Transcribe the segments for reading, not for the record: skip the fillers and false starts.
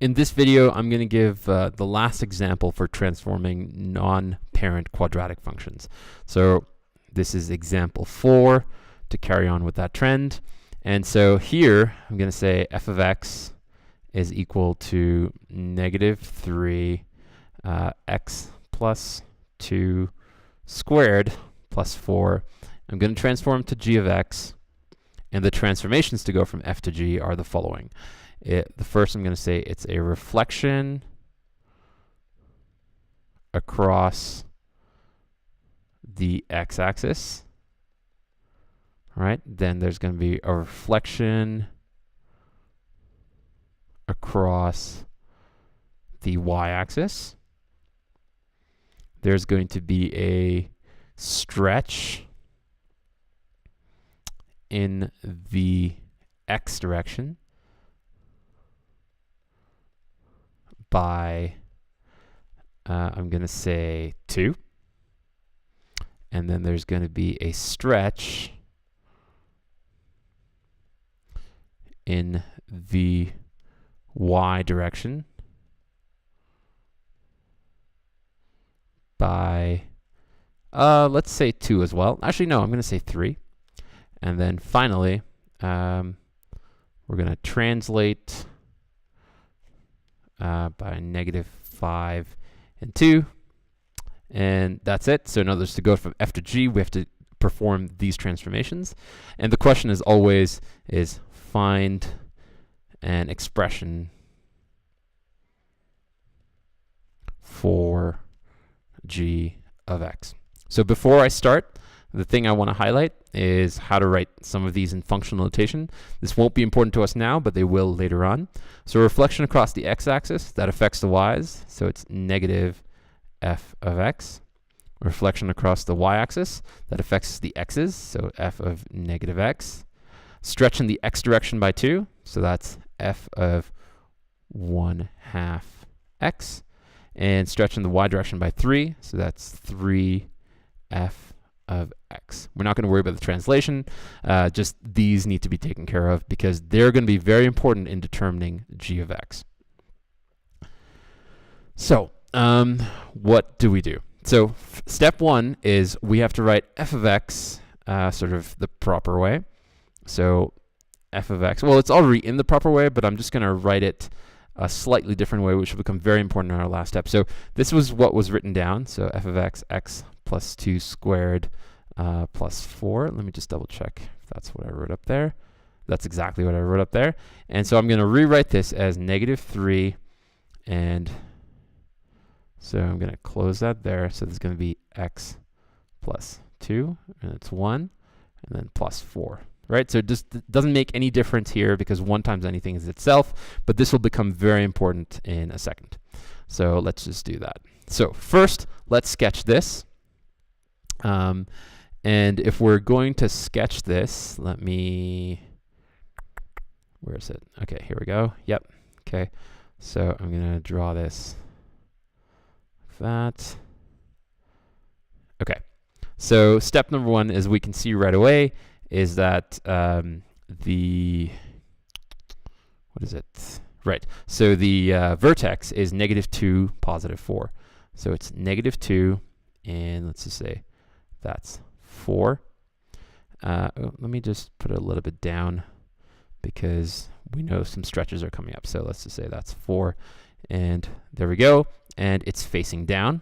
In this video, I'm going to give the last example for transforming non-parent quadratic functions. So this is example 4 to carry on with that trend. And so here, I'm going to say f of x is equal to negative 3 x plus 2 squared plus 4. I'm going to transform to g of x, and the transformations to go from f to g are the following. The first, I'm going to say it's a reflection across the x-axis. All right, then there's going to be a reflection across the y-axis. There's going to be a stretch in the x direction by, I'm going to say 2. And then there's going to be a stretch in the y direction by, let's say 2 as well. Actually, no, I'm going to say 3. And then finally, we're going to translate by negative 5 and 2. And that's it. So in other words, to go from f to g, we have to perform these transformations. And the question is always is find an expression for g of x. So before I start, the thing I want to highlight is how to write some of these in functional notation. This won't be important to us now, but they will later on. So reflection across the x-axis, that affects the y's. So it's negative f of x. Reflection across the y-axis, that affects the x's. So f of negative x. Stretch in the x direction by 2. So that's f of 1/2 x. And stretch in the y direction by 3. So that's 3 f of x. We're not going to worry about the translation. Just these need to be taken care of because they're going to be very important in determining g of x. So what do we do? So step 1 is we have to write f of x sort of the proper way. So f of x, well, it's already in the proper way, but I'm just going to write it a slightly different way, which will become very important in our last step. So this was what was written down. So f of x, x plus 2 squared plus 4. Let me just double check if that's what I wrote up there. That's exactly what I wrote up there. And so I'm going to rewrite this as negative 3, and so I'm going to close that there. So there's going to be x plus 2, and it's 1, and then plus 4. Right? So it just doesn't make any difference here because 1 times anything is itself, but this will become very important in a second. So let's just do that. So first, let's sketch this. And if we're going to sketch this, let me, where is it? Okay, here we go. Yep. Okay. So I'm going to draw this like that. Okay. So step number 1, as we can see right away, is that what is it? Right. So the vertex is negative 2, positive 4. So it's negative 2, and let's just say that's 4. Let me just put it a little bit down because we know some stretches are coming up. So let's just say that's 4, and there we go. And it's facing down.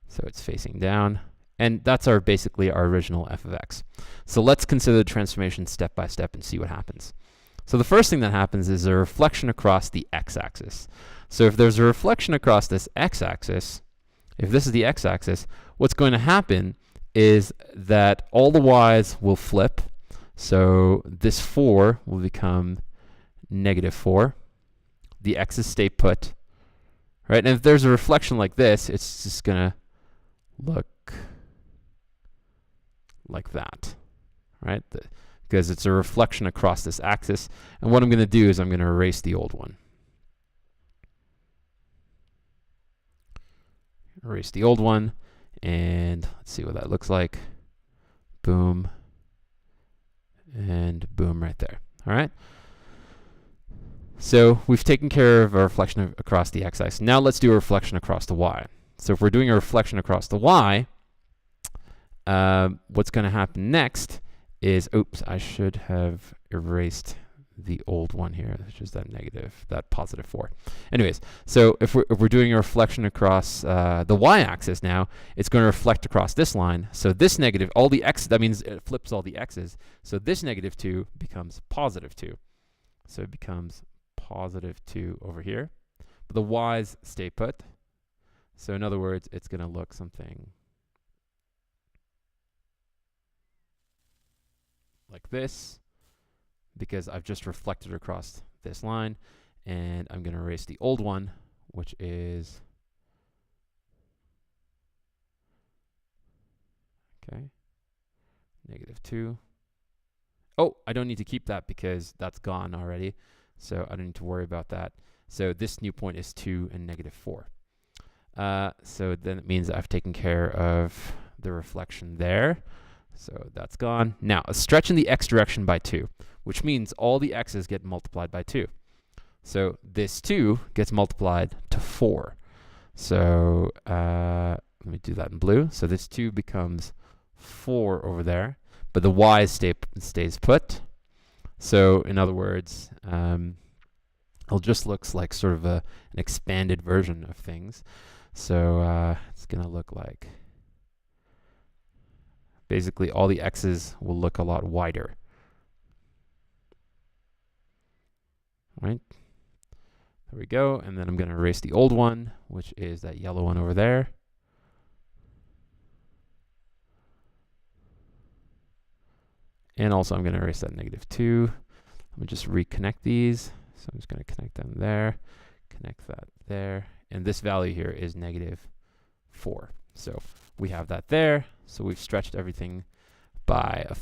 So it's facing down. And that's basically our original f of x. So let's consider the transformation step by step and see what happens. So the first thing that happens is a reflection across the x-axis. So if there's a reflection across this x-axis, if this is the x-axis, what's going to happen is that all the y's will flip. So this 4 will become negative 4. The x's stay put. Right? And if there's a reflection like this, it's just going to look like that, right? Because it's a reflection across this axis. And what I'm going to do is I'm going to erase the old one. Erase the old one, and let's see what that looks like. Boom, and boom right there. All right. So we've taken care of our reflection across the x-axis. Now let's do a reflection across the y. So if we're doing a reflection across the y, what's going to happen next is, oops, I should have erased the old one here, which is that positive 4. Anyways, so if we're doing a reflection across the y-axis now, it's going to reflect across this line. So this negative, all the x, that means it flips all the x's. So this negative 2 becomes positive 2. So it becomes positive 2 over here. But the y's stay put. So in other words, it's going to look something like this, because I've just reflected across this line, and I'm going to erase the old one, which is, okay, negative 2. Oh, I don't need to keep that because that's gone already, so I don't need to worry about that. So this new point is 2 and negative 4. So then it means I've taken care of the reflection there. So that's gone. Now, a stretch in the x direction by 2, which means all the x's get multiplied by 2. So this 2 gets multiplied to 4. So let me do that in blue. So this 2 becomes 4 over there, but the y stays put. So in other words, it just looks like sort of an expanded version of things. So it's going to look like, basically all the x's will look a lot wider. Right? There we go. And then I'm going to erase the old one, which is that yellow one over there. And also I'm going to erase that negative 2. Let me just reconnect these. So I'm just going to connect them there, connect that there. And this value here is negative 4. So we have that there. So we've stretched everything by a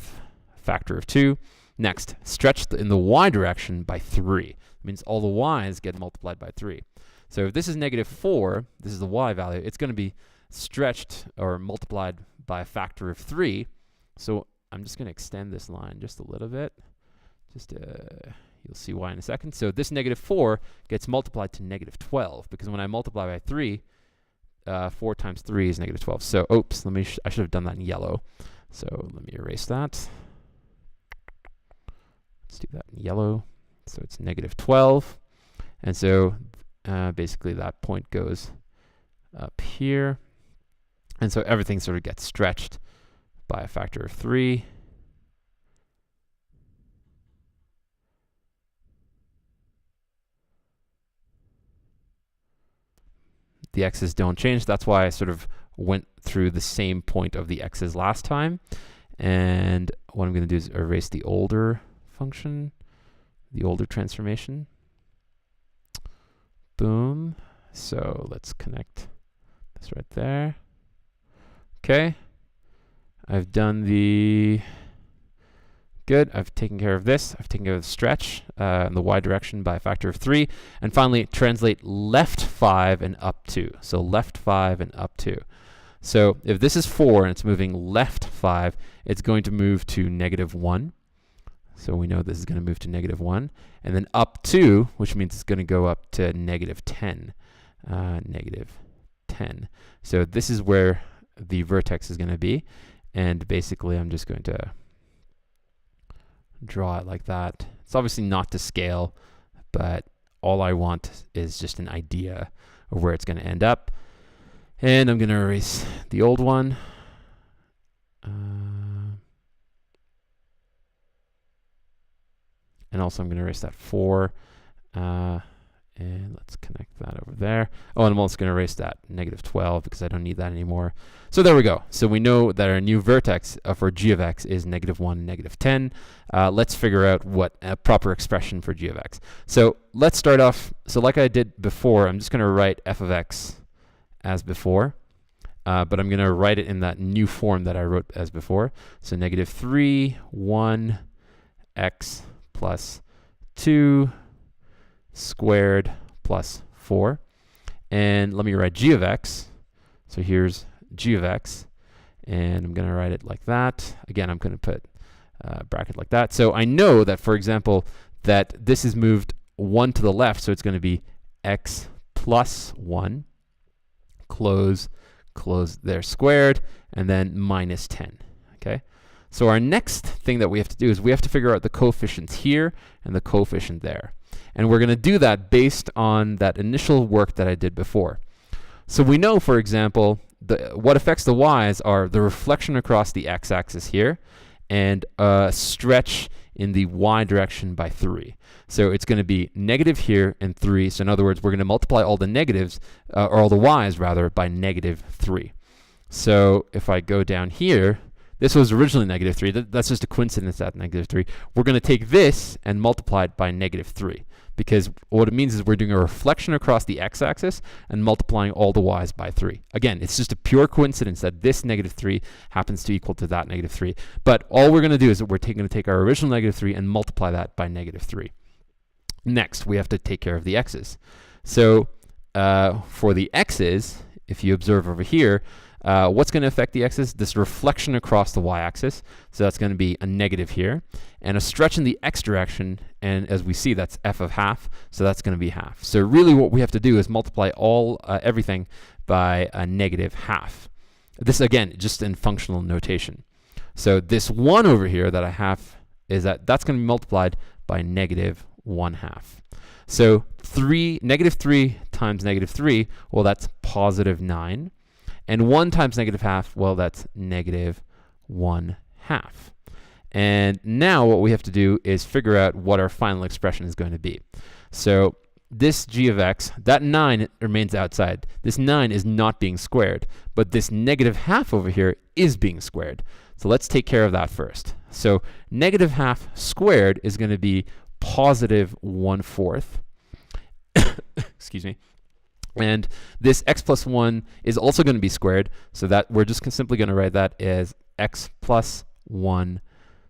factor of 2. Next, stretch in the y direction by 3. It means all the y's get multiplied by 3. So if this is negative 4, this is the y value, it's going to be stretched or multiplied by a factor of 3. So I'm just going to extend this line just a little bit. Just you'll see why in a second. So this negative 4 gets multiplied to negative 12, because when I multiply by 3, 4 times 3 is negative 12. So, oops, I should have done that in yellow. So let me erase that. Let's do that in yellow. So it's negative 12. And so basically that point goes up here. And so everything sort of gets stretched by a factor of 3. The x's don't change. That's why I sort of went through the same point of the x's last time. And what I'm going to do is erase the older function, the older transformation. Boom. So let's connect this right there. Okay. I've done the... Good. I've taken care of this. I've taken care of the stretch in the y direction by a factor of 3. And finally, translate left 5 and up 2. So left 5 and up 2. So if this is 4 and it's moving left 5, it's going to move to negative 1. So we know this is going to move to negative 1. And then up 2, which means it's going to go up to negative 10. Negative 10. So this is where the vertex is going to be. And basically, I'm just going to draw it like that. It's obviously not to scale, but all I want is just an idea of where it's going to end up. And I'm going to erase the old one. And also I'm going to erase that 4. And let's connect that over there. Oh, and I'm also going to erase that negative 12 because I don't need that anymore. So there we go. So we know that our new vertex for g of x is negative 1, negative 10. Let's figure out what a proper expression for g of x. So let's start off. So like I did before, I'm just going to write f of x as before. But I'm going to write it in that new form that I wrote as before. So negative 3, 1, x plus 2 squared plus 4. And let me write g of x. So here's g of x. And I'm going to write it like that. Again, I'm going to put a bracket like that. So I know that, for example, that this is moved 1 to the left, so it's going to be x plus 1, close there, squared, and then minus 10. Okay? So our next thing that we have to do is we have to figure out the coefficients here and the coefficient there. And we're going to do that based on that initial work that I did before. So we know, for example, what affects the y's are the reflection across the x-axis here and a stretch in the y direction by 3. So it's going to be negative here and 3. So in other words, we're going to multiply all the negatives, or all the y's rather, by negative 3. So if I go down here, this was originally negative 3. That's just a coincidence at negative 3. We're going to take this and multiply it by negative 3. Because what it means is we're doing a reflection across the x-axis and multiplying all the y's by 3. Again, it's just a pure coincidence that this negative 3 happens to equal to that negative 3. But all we're going to do is that we're going to take our original negative 3 and multiply that by negative 3. Next, we have to take care of the x's. So for the x's, if you observe over here, what's going to affect the x's? This reflection across the y-axis. So that's going to be a negative here. And a stretch in the x direction, and as we see, that's f of half, so that's going to be half. So really what we have to do is multiply everything by a negative half. This, again, just in functional notation. So this 1 over here that I have is that's going to be multiplied by negative 1/2. So negative 3 times negative 3, well, that's positive 9. And 1 times negative half, well, that's negative 1/2. And now what we have to do is figure out what our final expression is going to be. So this g of x, that 9 remains outside. This 9 is not being squared, but this negative half over here is being squared. So let's take care of that first. So negative half squared is going to be positive 1/4. Excuse me. And this x plus 1 is also going to be squared, so that we're just simply going to write that as x plus 1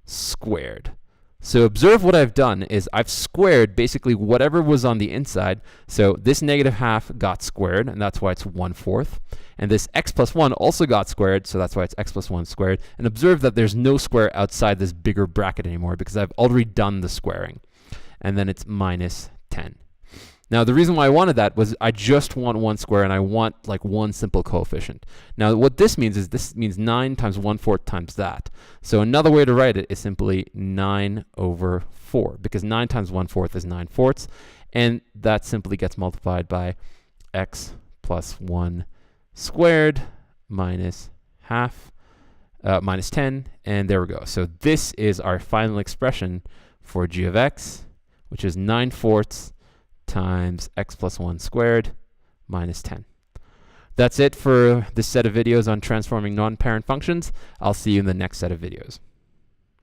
squared. So observe what I've done is I've squared basically whatever was on the inside. So this negative half got squared, and that's why it's 1/4. And this x plus 1 also got squared, so that's why it's x plus 1 squared. And observe that there's no square outside this bigger bracket anymore because I've already done the squaring. And then it's minus 10. Now, the reason why I wanted that was I just want one square and I want like one simple coefficient. Now, what this means is 9 times 1/4 times that. So another way to write it is simply 9 over 4, because 9 times 1/4 is 9/4, and that simply gets multiplied by x plus 1 squared minus half, minus 10, and there we go. So this is our final expression for g of x, which is 9/4 times x plus 1 squared minus 10. That's it for this set of videos on transforming non-parent functions. I'll see you in the next set of videos.